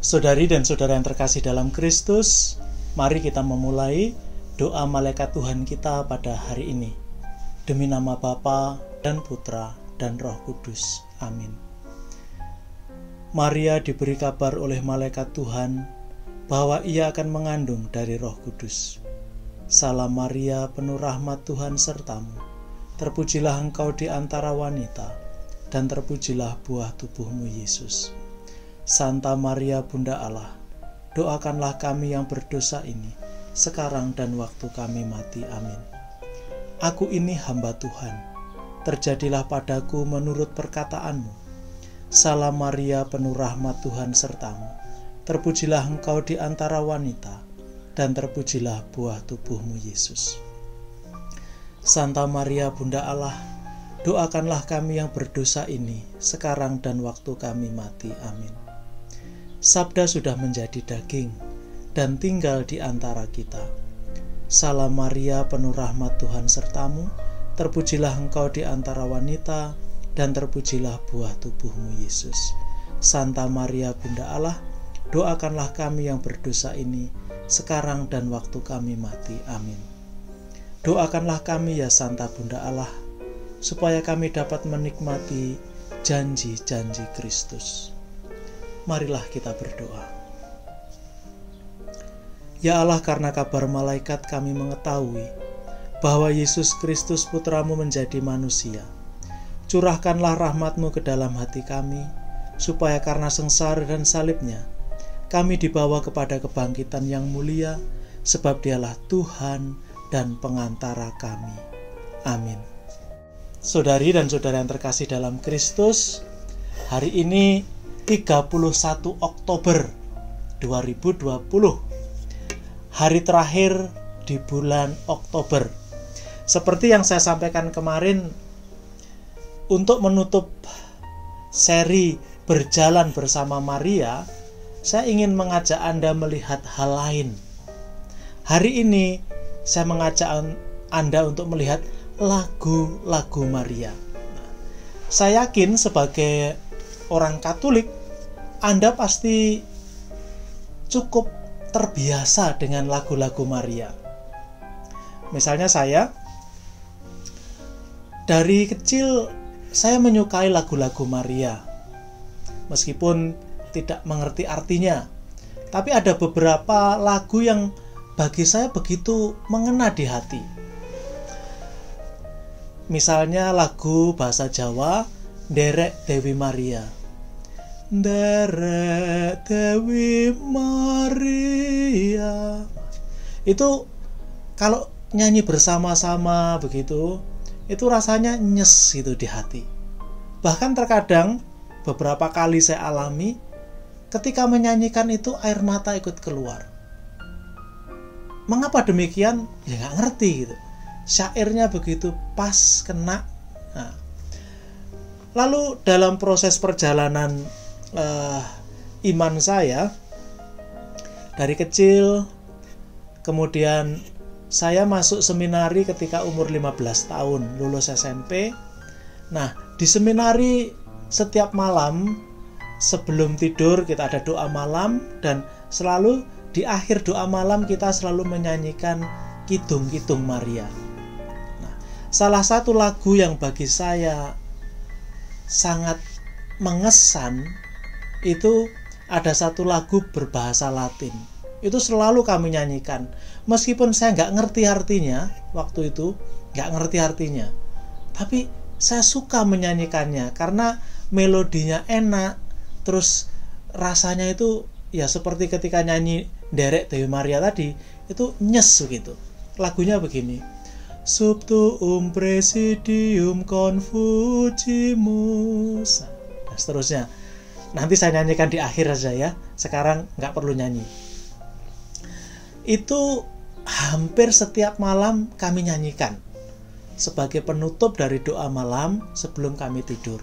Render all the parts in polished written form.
Saudari dan saudara yang terkasih dalam Kristus, mari kita memulai doa malaikat Tuhan kita pada hari ini. Demi nama Bapa dan Putra dan Roh Kudus. Amin. Maria diberi kabar oleh malaikat Tuhan bahwa ia akan mengandung dari Roh Kudus. Salam Maria, penuh rahmat Tuhan sertamu. Terpujilah engkau di antara wanita, dan terpujilah buah tubuhmu Yesus. Santa Maria Bunda Allah, doakanlah kami yang berdosa ini, sekarang dan waktu kami mati. Amin. Aku ini hamba Tuhan, terjadilah padaku menurut perkataanmu. Salam Maria, penuh rahmat Tuhan sertamu. Terpujilah engkau di antara wanita, dan terpujilah buah tubuhmu Yesus. Santa Maria Bunda Allah, doakanlah kami yang berdosa ini, sekarang dan waktu kami mati. Amin. Sabda sudah menjadi daging dan tinggal di antara kita. Salam Maria, penuh rahmat Tuhan sertamu. Terpujilah engkau di antara wanita, dan terpujilah buah tubuhmu Yesus. Santa Maria Bunda Allah, doakanlah kami yang berdosa ini, sekarang dan waktu kami mati. Amin. Doakanlah kami ya Santa Bunda Allah, supaya kami dapat menikmati janji-janji Kristus. Marilah kita berdoa. Ya Allah, karena kabar malaikat kami mengetahui bahwa Yesus Kristus Putramu menjadi manusia. Curahkanlah rahmat-Mu ke dalam hati kami, supaya karena sengsara dan salibnya, kami dibawa kepada kebangkitan yang mulia, sebab Dialah Tuhan dan pengantara kami. Amin. Saudari dan saudara yang terkasih dalam Kristus, hari ini 31 Oktober 2020, hari terakhir di bulan Oktober. Seperti yang saya sampaikan kemarin, untuk menutup seri Berjalan Bersama Maria, saya ingin mengajak Anda melihat hal lain. Hari ini saya mengajak Anda untuk melihat lagu-lagu Maria. Saya yakin sebagai orang Katolik, Anda pasti cukup terbiasa dengan lagu-lagu Maria. Misalnya saya, dari kecil saya menyukai lagu-lagu Maria. Meskipun tidak mengerti artinya, tapi ada beberapa lagu yang bagi saya begitu mengena di hati. Misalnya lagu bahasa Jawa, Nderek Dewi Maria. Nderek Dewi Maria. Itu kalau nyanyi bersama-sama begitu, itu rasanya nyes gitu di hati. Bahkan terkadang beberapa kali saya alami, ketika menyanyikan itu air mata ikut keluar. Mengapa demikian? Ya nggak ngerti gitu. Syairnya begitu pas, kena. Nah, lalu dalam proses perjalanan iman saya, dari kecil, kemudian saya masuk seminari ketika umur 15 tahun, lulus SMP. Nah, di seminari setiap malam sebelum tidur kita ada doa malam, dan selalu di akhir doa malam kita selalu menyanyikan Kidung-Kidung Maria. Nah, salah satu lagu yang bagi saya sangat mengesan itu ada satu lagu berbahasa Latin. Itu selalu kami nyanyikan. Meskipun saya nggak ngerti artinya, waktu itu nggak ngerti artinya, tapi saya suka menyanyikannya karena melodinya enak, terus rasanya itu ya seperti ketika nyanyi Nderek Dewi Maria tadi, itu nyes gitu. Lagunya begini. Subtuum presidium confugimus. Nah, seterusnya. Nanti saya nyanyikan di akhir saja ya. Sekarang nggak perlu nyanyi. Itu hampir setiap malam kami nyanyikan sebagai penutup dari doa malam sebelum kami tidur.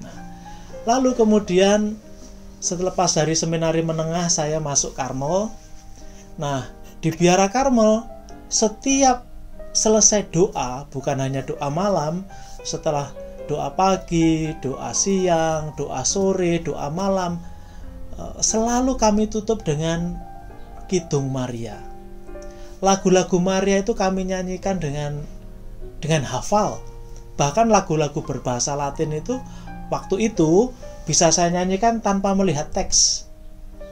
Nah, lalu kemudian selepas dari seminari menengah saya masuk Karmel. Nah, di Biara Karmel setiap selesai doa, bukan hanya doa malam, setelah doa pagi, doa siang, doa sore, doa malam, selalu kami tutup dengan Kidung Maria. Lagu-lagu Maria itu kami nyanyikan dengan hafal. Bahkan lagu-lagu berbahasa Latin itu waktu itu bisa saya nyanyikan tanpa melihat teks.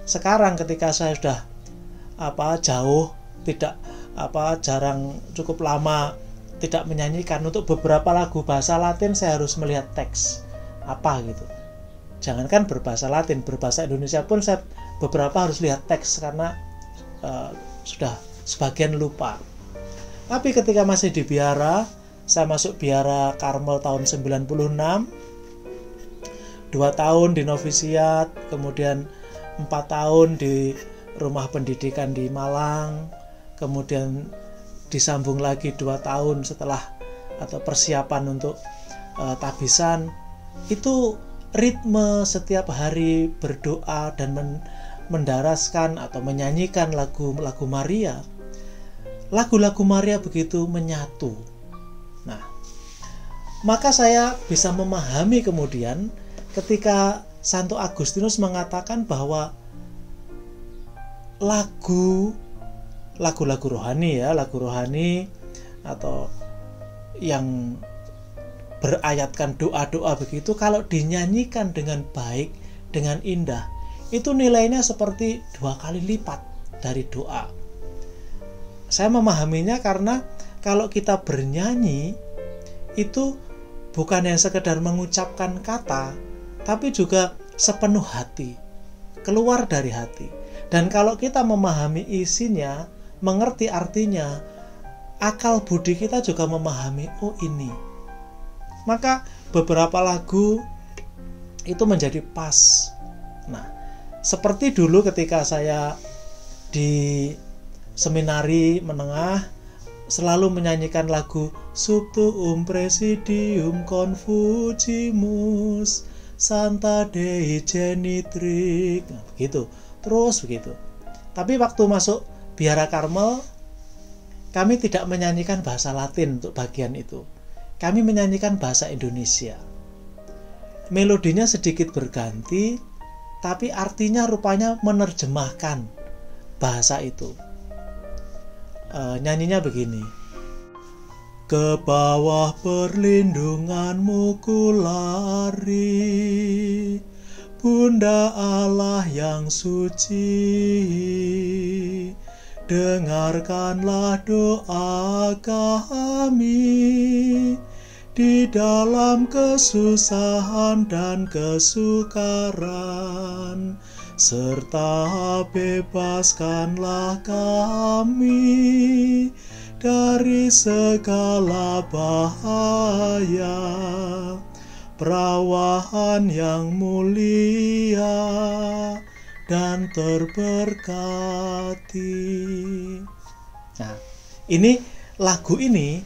Sekarang ketika saya sudah jauh, jarang, cukup lama tidak menyanyikan, untuk beberapa lagu bahasa Latin saya harus melihat teks gitu. Jangankan berbahasa Latin, berbahasa Indonesia pun saya beberapa harus lihat teks karena sudah sebagian lupa. Tapi ketika masih di biara, saya masuk biara Karmel tahun 96, 2 tahun di novisiat, kemudian 4 tahun di rumah pendidikan di Malang, kemudian disambung lagi 2 tahun setelah atau persiapan untuk tabisan. Itu ritme setiap hari berdoa dan mendaraskan atau menyanyikan lagu-lagu Maria. Lagu-lagu Maria begitu menyatu. Nah, maka saya bisa memahami kemudian ketika Santo Agustinus mengatakan bahwa lagu-lagu rohani lagu rohani atau yang berayatkan doa-doa begitu, kalau dinyanyikan dengan baik, dengan indah, itu nilainya seperti 2 kali lipat dari doa. Saya memahaminya karena kalau kita bernyanyi itu bukan yang sekedar mengucapkan kata, tapi juga sepenuh hati, keluar dari hati. Dan kalau kita memahami isinya, mengerti artinya, akal budi kita juga memahami, oh ini. Maka beberapa lagu itu menjadi pas. Nah, seperti dulu ketika saya di seminari menengah selalu menyanyikan lagu Subtuum Presidium Confucimus Santa Dei Genitrix, nah, begitu. Terus begitu. Tapi waktu masuk biara Karmel, kami tidak menyanyikan bahasa Latin untuk bagian itu. Kami menyanyikan bahasa Indonesia. Melodinya sedikit berganti, tapi artinya rupanya menerjemahkan bahasa itu. Nyanyinya begini. Ke bawah perlindunganmu ku lari, Bunda Allah yang suci, dengarkanlah doa kami di dalam kesusahan dan kesukaran, serta bebaskanlah kami dari segala bahaya. Perawahan yang mulia dan terberkati. Nah, lagu ini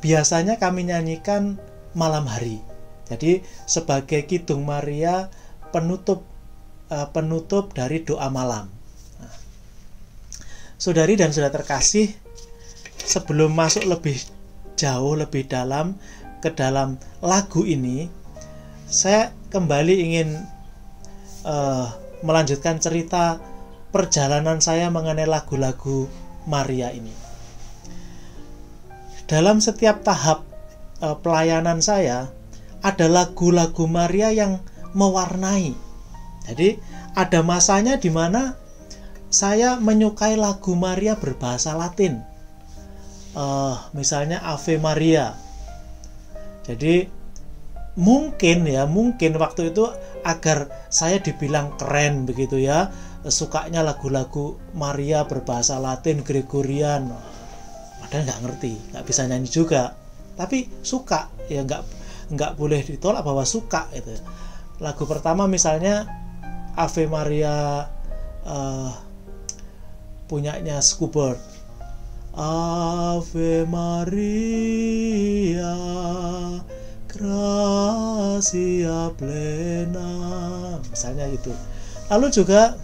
biasanya kami nyanyikan malam hari. Jadi sebagai Kidung Maria penutup dari doa malam. Nah, saudari dan saudara terkasih, sebelum masuk lebih jauh, lebih dalam ke dalam lagu ini, saya kembali ingin melanjutkan cerita perjalanan saya mengenai lagu-lagu Maria ini. Dalam setiap tahap pelayanan saya, ada lagu-lagu Maria yang mewarnai. Jadi ada masanya di mana saya menyukai lagu Maria berbahasa Latin. Misalnya Ave Maria. Jadi mungkin waktu itu agar saya dibilang keren begitu ya, sukanya lagu-lagu Maria berbahasa Latin, Gregorian. Padahal nggak ngerti, nggak bisa nyanyi juga, tapi suka ya, nggak boleh ditolak bahwa suka itu. Lagu pertama misalnya Ave Maria punyanya Schubert, Ave Maria gratia plena, misalnya gitu. Lalu juga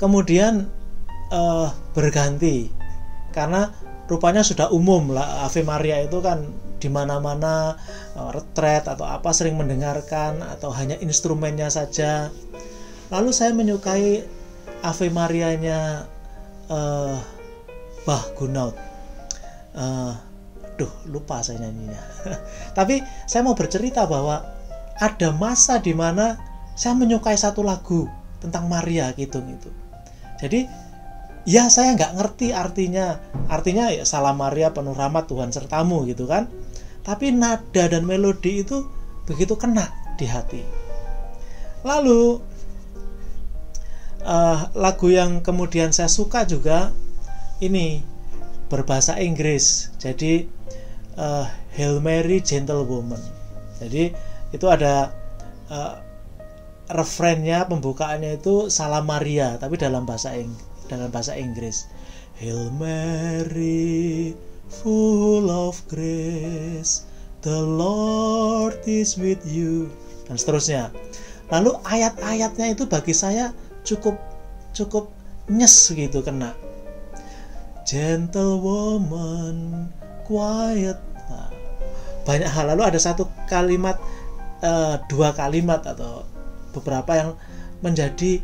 kemudian berganti karena rupanya sudah umum lah Ave Maria itu kan di mana-mana, retret atau apa sering mendengarkan, atau hanya instrumennya saja. Lalu saya menyukai Ave Marianya Bach Gounod. Lupa saya nyanyinya. Tapi saya mau bercerita bahwa ada masa di mana saya menyukai satu lagu tentang Maria gitu. Jadi ya saya nggak ngerti artinya ya Salam Maria penuh rahmat Tuhan sertamu gitu kan. Tapi nada dan melodi itu begitu kena di hati. Lalu lagu yang kemudian saya suka juga ini berbahasa Inggris. Jadi Hail Mary Gentle Woman. Jadi itu ada refrennya, pembukaannya itu Salam Maria tapi dalam bahasa Inggris. Hail Mary full of grace, the Lord is with you, dan seterusnya. Lalu ayat-ayatnya itu bagi saya cukup nyes gitu, kena. Gentle woman, quiet. Nah, banyak hal. Lalu ada satu kalimat, dua kalimat atau beberapa yang menjadi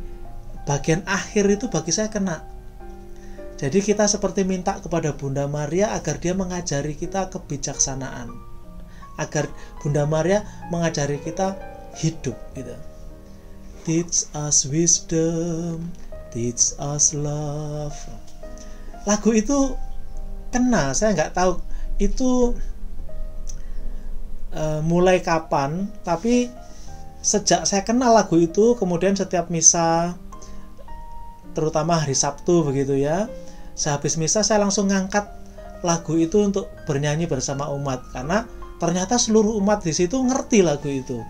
bagian akhir itu bagi saya kena. Jadi kita seperti minta kepada Bunda Maria agar dia mengajari kita kebijaksanaan, agar Bunda Maria mengajari kita hidup gitu. Teach us wisdom, teach us love. Lagu itu kena. Saya nggak tahu itu mulai kapan, tapi sejak saya kenal lagu itu, kemudian setiap misa, terutama hari Sabtu begitu ya, sehabis misa saya langsung ngangkat lagu itu untuk bernyanyi bersama umat, karena ternyata seluruh umat di situ ngerti lagu itu,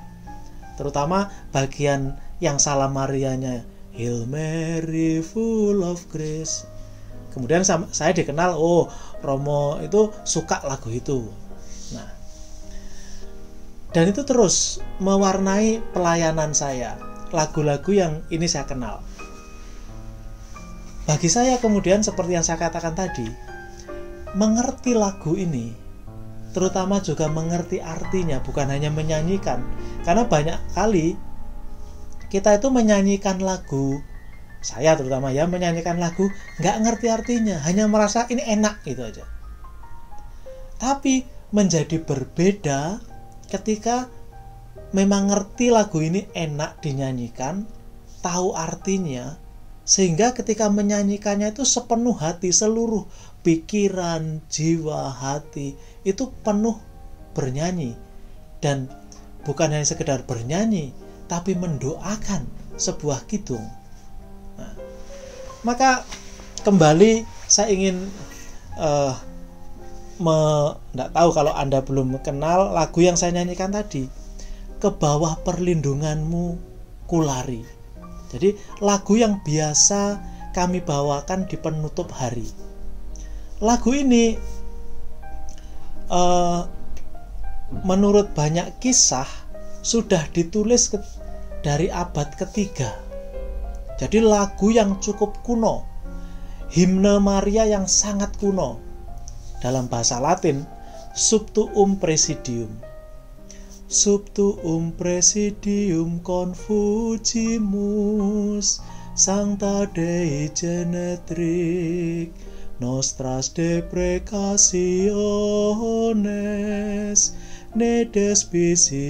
terutama bagian yang Salam Marianya, Hail Mary full of grace. Kemudian saya dikenal, oh Romo itu suka lagu itu. Nah, dan itu terus mewarnai pelayanan saya, lagu-lagu yang ini saya kenal. Bagi saya kemudian seperti yang saya katakan tadi, mengerti lagu ini, terutama juga mengerti artinya, bukan hanya menyanyikan. Karena banyak kali kita itu menyanyikan lagu, saya terutama ya, menyanyikan lagu nggak ngerti artinya, hanya merasa ini enak gitu aja. Tapi menjadi berbeda ketika memang ngerti lagu ini enak dinyanyikan, tahu artinya, sehingga ketika menyanyikannya itu sepenuh hati, seluruh pikiran, jiwa, hati itu penuh bernyanyi. Dan bukan hanya sekedar bernyanyi, tapi mendoakan sebuah kidung. Nah, maka kembali saya ingin nggak tahu kalau Anda belum kenal lagu yang saya nyanyikan tadi, Ke Bawah Perlindunganmu Kulari. Jadi lagu yang biasa kami bawakan di penutup hari. Lagu ini menurut banyak kisah sudah ditulis dari abad ketiga. Jadi lagu yang cukup kuno, himne Maria yang sangat kuno. Dalam bahasa Latin, Subtuum Presidium. Subtuum Presidium Confugimus, Sancta Dei Genetrix, Nostras Deprecationes, ne despiciasi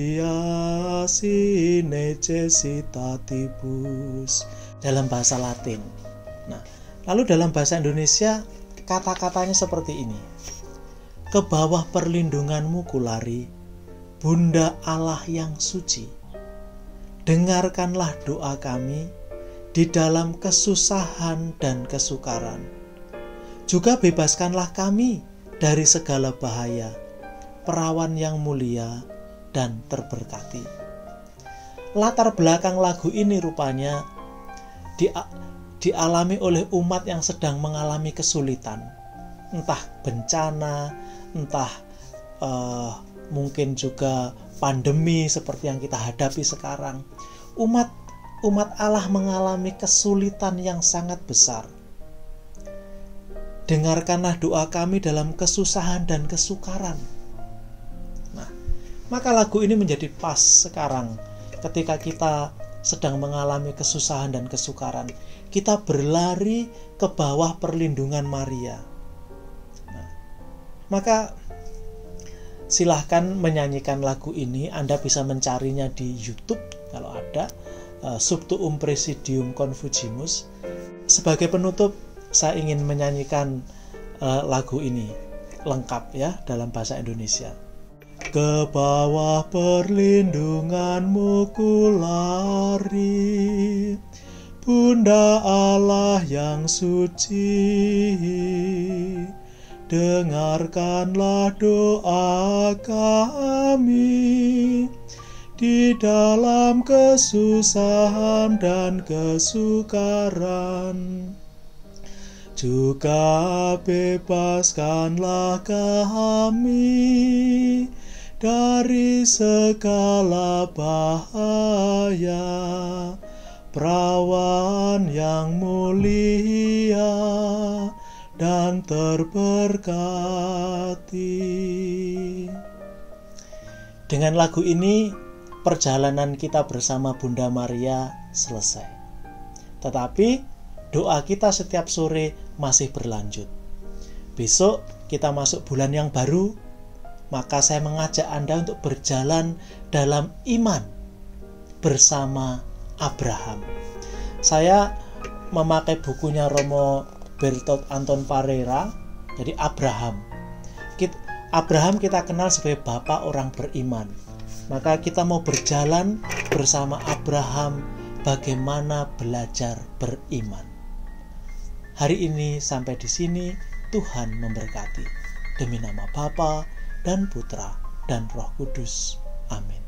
necessitatibus. Dalam bahasa Latin. Nah, lalu dalam bahasa Indonesia kata-katanya seperti ini. Ke bawah perlindunganmu kulari, Bunda Allah yang suci. Dengarkanlah doa kami di dalam kesusahan dan kesukaran. Juga bebaskanlah kami dari segala bahaya, perawan yang mulia dan terberkati. Latar belakang lagu ini rupanya dialami oleh umat yang sedang mengalami kesulitan, entah bencana, entah mungkin juga pandemi seperti yang kita hadapi sekarang. Umat Allah mengalami kesulitan yang sangat besar. Dengarkanlah doa kami dalam kesusahan dan kesukaran. Nah, maka lagu ini menjadi pas sekarang ketika kita sedang mengalami kesusahan dan kesukaran, kita berlari ke bawah perlindungan Maria. Nah, maka silahkan menyanyikan lagu ini. Anda bisa mencarinya di YouTube kalau ada, Subtuum Praesidium Confucimus. Sebagai penutup, saya ingin menyanyikan lagu ini lengkap ya dalam bahasa Indonesia. Ke bawah perlindunganmu ku lari, Bunda Allah yang suci. Dengarkanlah doa kami di dalam kesusahan dan kesukaran. Juga bebaskanlah kami dari segala bahaya. Perawan yang mulia dan terberkati. Dengan lagu ini, perjalanan kita bersama Bunda Maria selesai. Tetapi doa kita setiap sore masih berlanjut. Besok kita masuk bulan yang baru, maka saya mengajak Anda untuk berjalan dalam iman bersama Abraham. Saya memakai bukunya Romo Bertolt Anton Parera, jadi Abraham. Abraham kita kenal sebagai bapak orang beriman. Maka kita mau berjalan bersama Abraham bagaimana belajar beriman. Hari ini sampai di sini, Tuhan memberkati. Demi nama Bapa dan Putra dan Roh Kudus. Amin.